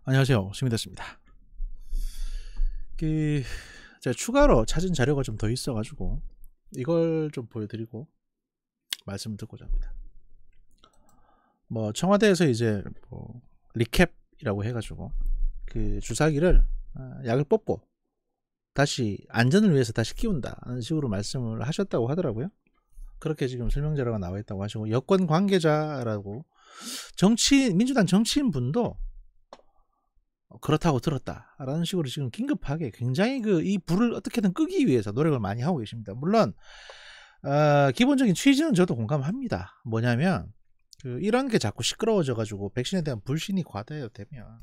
안녕하세요. 스미다스입니다. 제가 추가로 찾은 자료가 좀 더 있어가지고 이걸 좀 보여드리고 말씀을 듣고자 합니다. 청와대에서 이제 리캡이라고 해가지고 그 주사기를 약을 뽑고 다시 안전을 위해서 다시 끼운다는 식으로 말씀을 하셨다고 하더라고요. 그렇게 지금 설명 자료가 나와 있다고 하시고, 여권 관계자라고 민주당 정치인 분도 그렇다고 들었다라는 식으로 지금 긴급하게 굉장히 이 불을 어떻게든 끄기 위해서 노력을 많이 하고 계십니다. 물론 기본적인 취지는 저도 공감합니다. 뭐냐면 이런 게 자꾸 시끄러워져 가지고 백신에 대한 불신이 과다되면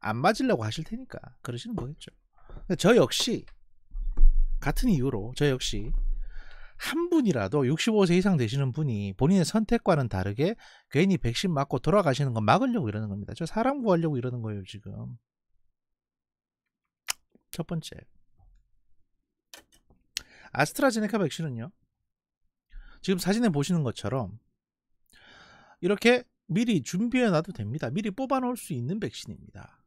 안 맞으려고 하실 테니까 그러시는 거겠죠. 저 역시 같은 이유로 한 분이라도 65세 이상 되시는 분이 본인의 선택과는 다르게 괜히 백신 맞고 돌아가시는 건 막으려고 이러는 겁니다. 저 사람 구하려고 이러는 거예요, 지금. 첫 번째, 아스트라제네카 백신은요, 지금 사진에 보시는 것처럼 이렇게 미리 준비해 놔도 됩니다. 미리 뽑아 놓을 수 있는 백신입니다.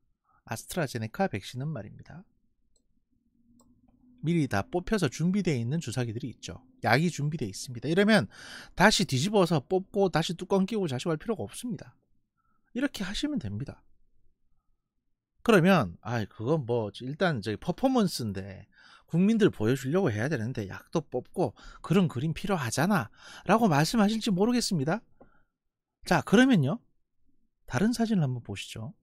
아스트라제네카 백신은 말입니다, 미리 다 뽑혀서 준비되어 있는 주사기들이 있죠. 약이 준비되어 있습니다. 이러면 다시 뒤집어서 뽑고 다시 뚜껑 끼고 자식할 필요가 없습니다. 이렇게 하시면 됩니다. 그러면 그건 일단 저기 퍼포먼스인데 국민들 보여주려고 해야 되는데 약도 뽑고 그런 그림 필요하잖아 라고 말씀하실지 모르겠습니다. 자, 그러면요, 다른 사진을 한번 보시죠.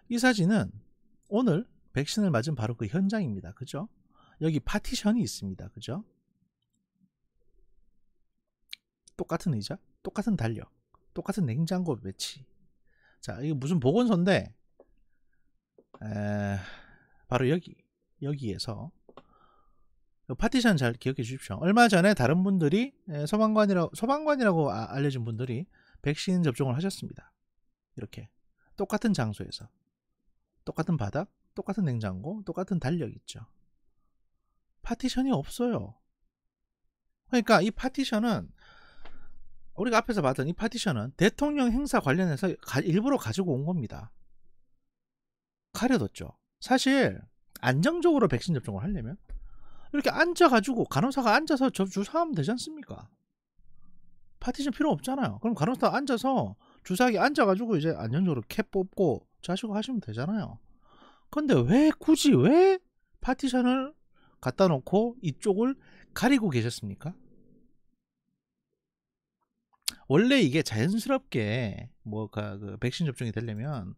이 사진은 오늘 백신을 맞은 바로 그 현장입니다. 그죠? 여기 파티션이 있습니다. 그죠? 똑같은 의자, 똑같은 달력, 똑같은 냉장고 배치. 자, 이게 무슨 보건소인데 바로 여기에서 파티션 잘 기억해 주십시오. 얼마 전에 다른 분들이 소방관이라고 알려진 분들이 백신 접종을 하셨습니다. 이렇게 똑같은 장소에서 똑같은 바닥, 똑같은 냉장고, 똑같은 달력 있죠. 파티션이 없어요. 그러니까 이 파티션은, 우리가 앞에서 봤던 이 파티션은 대통령 행사 관련해서 일부러 가지고 온 겁니다. 가려뒀죠. 사실 안정적으로 백신 접종을 하려면 이렇게 앉아가지고 간호사가 앉아서 주사하면 되지 않습니까? 파티션 필요 없잖아요. 그럼 간호사 앉아서 주사기 앉아가지고 이제 안정적으로 캡 뽑고 자시고 하시면 되잖아요. 근데 굳이 왜 파티션을 갖다 놓고 이쪽을 가리고 계셨습니까? 원래 이게 자연스럽게 그 백신 접종이 되려면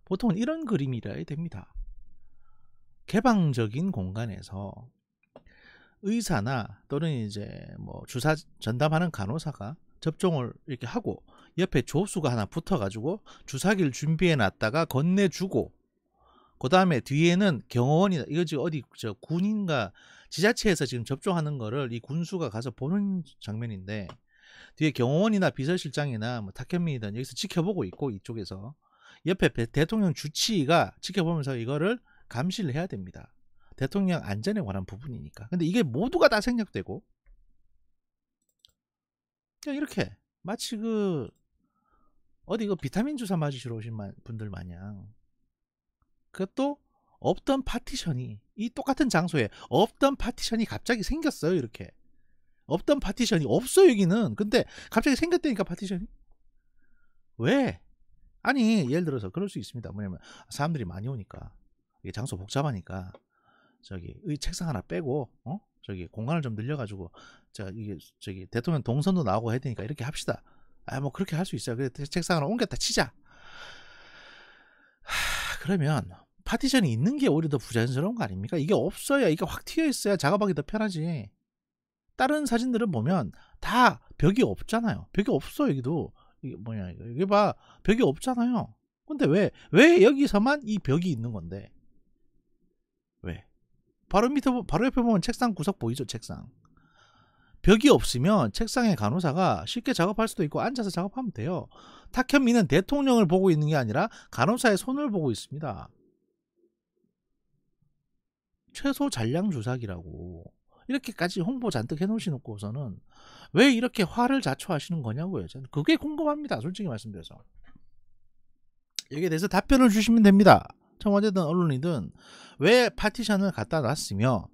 보통은 이런 그림이라야 됩니다. 개방적인 공간에서 의사나 또는 이제 주사 전담하는 간호사가 접종을 이렇게 하고 옆에 조수가 하나 붙어가지고 주사기를 준비해 놨다가 건네주고, 그 다음에 뒤에는 경호원이다. 이거 지금 어디 군인가 지자체에서 지금 접종하는 거를 이 군수가 가서 보는 장면인데, 뒤에 경호원이나 비서실장이나 탁현민이든 여기서 지켜보고 있고, 이쪽에서 옆에 대통령 주치의가 지켜보면서 이거를 감시를 해야 됩니다. 대통령 안전에 관한 부분이니까. 근데 이게 모두가 다 생략되고 그냥 이렇게 마치 어디 비타민 주사 맞으시러 오신 분들 마냥, 그것도 없던 파티션이, 이 똑같은 장소에 없던 파티션이 갑자기 생겼어요. 이렇게 없던 파티션이 없어 여기는. 근데 갑자기 생겼다니까 파티션이. 왜? 아니, 예를 들어서 그럴 수 있습니다. 뭐냐면 사람들이 많이 오니까 이게 장소 복잡하니까 이 책상 하나 빼고 공간을 좀 늘려가지고 이게 대통령 동선도 나오고 해야 되니까 이렇게 합시다. 그렇게 할 수 있어요. 그래, 책상 하나 옮겼다 치자. 그러면 파티션이 있는 게 오히려 더 부자연스러운 거 아닙니까? 이게 없어야, 이게 확 튀어 있어야 작업하기 더 편하지. 다른 사진들을 보면 다 벽이 없잖아요. 벽이 없어. 여기도 이게 뭐냐, 이게 봐, 벽이 없잖아요. 근데 왜 여기서만 이 벽이 있는 건데? 왜? 바로 옆에 보면 책상 구석 보이죠? 책상. 벽이 없으면 책상에 간호사가 쉽게 작업할 수도 있고 앉아서 작업하면 돼요. 탁현민은 대통령을 보고 있는 게 아니라 간호사의 손을 보고 있습니다. 최소 잔량 주사기라고. 이렇게까지 홍보 잔뜩 해놓으시놓고서는 왜 이렇게 화를 자초하시는 거냐고요. 저는 그게 궁금합니다. 솔직히 말씀드려서. 여기에 대해서 답변을 주시면 됩니다. 청와대든 언론이든 왜 파티션을 갖다 놨으며,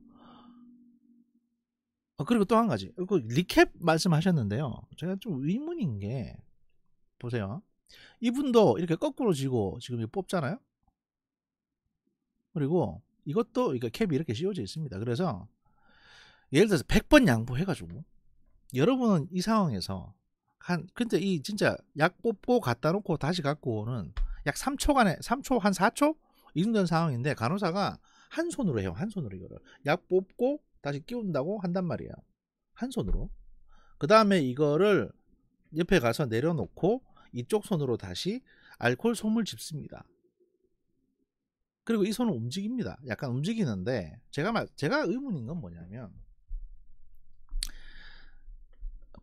그리고 또 한 가지, 그 리캡 말씀하셨는데요. 제가 좀 의문인 게, 보세요. 이분도 이렇게 거꾸로 지고 지금 이거 뽑잖아요. 그리고 이것도 이거 캡이 이렇게 씌워져 있습니다. 그래서 예를 들어서 100번 양보해가지고 여러분은 이 상황에서 근데 이 진짜 약 뽑고 갖다 놓고 다시 갖고 오는 약 3초간에 3초 한 4초 이 정도 된 상황인데, 간호사가 한 손으로 해요. 한 손으로 이거를 약 뽑고 다시 끼운다고 한단 말이에요. 한 손으로. 그 다음에 이거를 옆에 가서 내려놓고 이쪽 손으로 다시 알코올 솜을 집습니다. 그리고 이 손은 움직입니다. 약간 움직이는데, 제가 의문인 건 뭐냐면,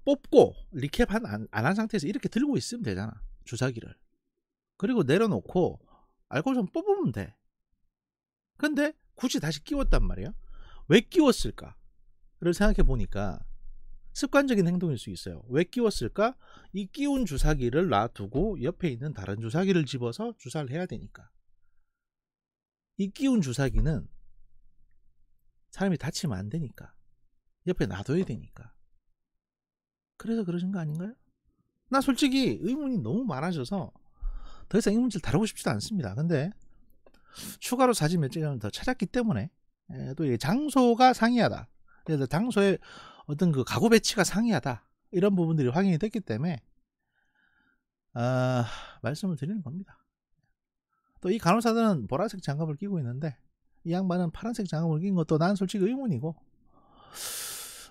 뽑고 리캡 안 한 상태에서 이렇게 들고 있으면 되잖아, 주사기를. 그리고 내려놓고 알코올 솜 뽑으면 돼. 근데 굳이 다시 끼웠단 말이야. 왜 끼웠을까? 를 생각해 보니까 습관적인 행동일 수 있어요. 왜 끼웠을까? 이 끼운 주사기를 놔두고 옆에 있는 다른 주사기를 집어서 주사를 해야 되니까. 이 끼운 주사기는 사람이 다치면 안 되니까, 옆에 놔둬야 되니까. 그래서 그러신 거 아닌가요? 나 솔직히 의문이 너무 많아져서 더 이상 이 문제를 다루고 싶지도 않습니다. 근데 추가로 사진 몇 장을 더 찾았기 때문에, 또 이게 장소가 상이하다, 그래서 장소의 어떤 그 가구 배치가 상이하다, 이런 부분들이 확인이 됐기 때문에 말씀을 드리는 겁니다. 또 이 간호사들은 보라색 장갑을 끼고 있는데 이 양반은 파란색 장갑을 낀 것도 난 솔직히 의문이고,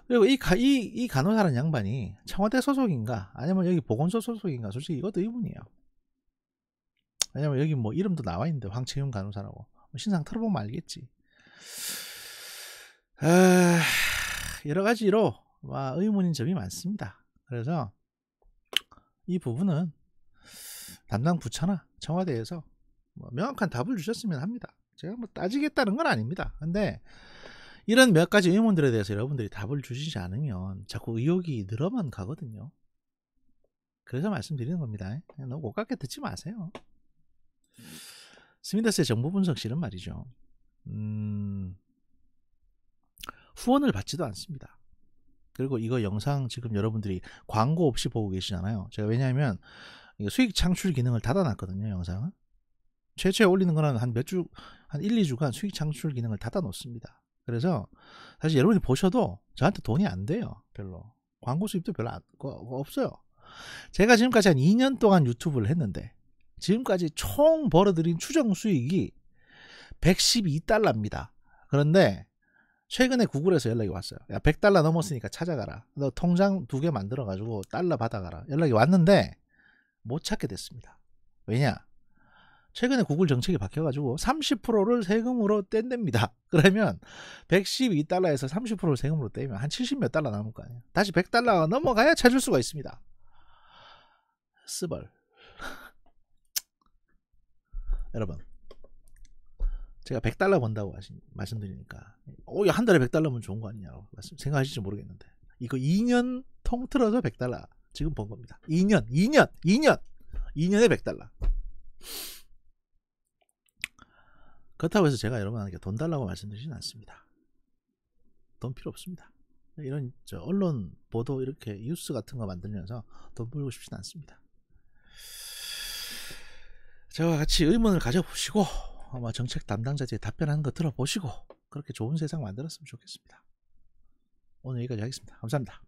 그리고 이 간호사라는 양반이 청와대 소속인가 아니면 여기 보건소 소속인가, 솔직히 이것도 의문이에요. 왜냐면 여기 뭐 이름도 나와 있는데 황채윤 간호사라고. 신상 털어보면 알겠지. 여러 가지로 의문인 점이 많습니다. 그래서 이 부분은 담당 부처나 청와대에서 명확한 답을 주셨으면 합니다. 제가 뭐 따지겠다는 건 아닙니다. 근데 이런 몇 가지 의문들에 대해서 여러분들이 답을 주시지 않으면 자꾸 의혹이 늘어만 가거든요. 그래서 말씀드리는 겁니다. 너무 고깝게 듣지 마세요. 스미더스의 정보분석실은 말이죠, 후원을 받지도 않습니다. 그리고 이거 영상 지금 여러분들이 광고 없이 보고 계시잖아요. 제가 왜냐하면 수익 창출 기능을 닫아놨거든요. 영상은 최초에 올리는 거는 한 1, 2주간 수익 창출 기능을 닫아 놓습니다. 그래서 사실 여러분이 보셔도 저한테 돈이 안 돼요. 별로 광고 수입도 별로 없어요. 제가 지금까지 한 2년 동안 유튜브를 했는데 지금까지 총 벌어들인 추정 수익이 112달러입니다. 그런데 최근에 구글에서 연락이 왔어요. 야, 100달러 넘었으니까 찾아가라. 너 통장 2개 만들어 가지고 달러 받아가라. 연락이 왔는데 못 찾게 됐습니다. 왜냐? 최근에 구글 정책이 바뀌어가지고 30%를 세금으로 뗀답니다. 그러면 112달러에서 30%를 세금으로 떼면 한 70몇 달러 남을 거 아니에요. 다시 100달러가 넘어가야 찾을 수가 있습니다. 스벌. 여러분, 제가 100달러 번다고 말씀드리니까 한 달에 100달러면 좋은 거 아니냐고 생각하실지 모르겠는데, 이거 2년 통틀어서 100달러 지금 번 겁니다. 2년에 100달러. 그렇다고 해서 제가 여러분한테 돈 달라고 말씀드리지는 않습니다. 돈 필요 없습니다. 이런 언론 보도 이렇게 뉴스 같은 거 만들면서 돈 벌고 싶지는 않습니다. 저와 같이 의문을 가져보시고 정책 담당자들이 답변하는 거 들어보시고 그렇게 좋은 세상 만들었으면 좋겠습니다. 오늘 여기까지 하겠습니다. 감사합니다.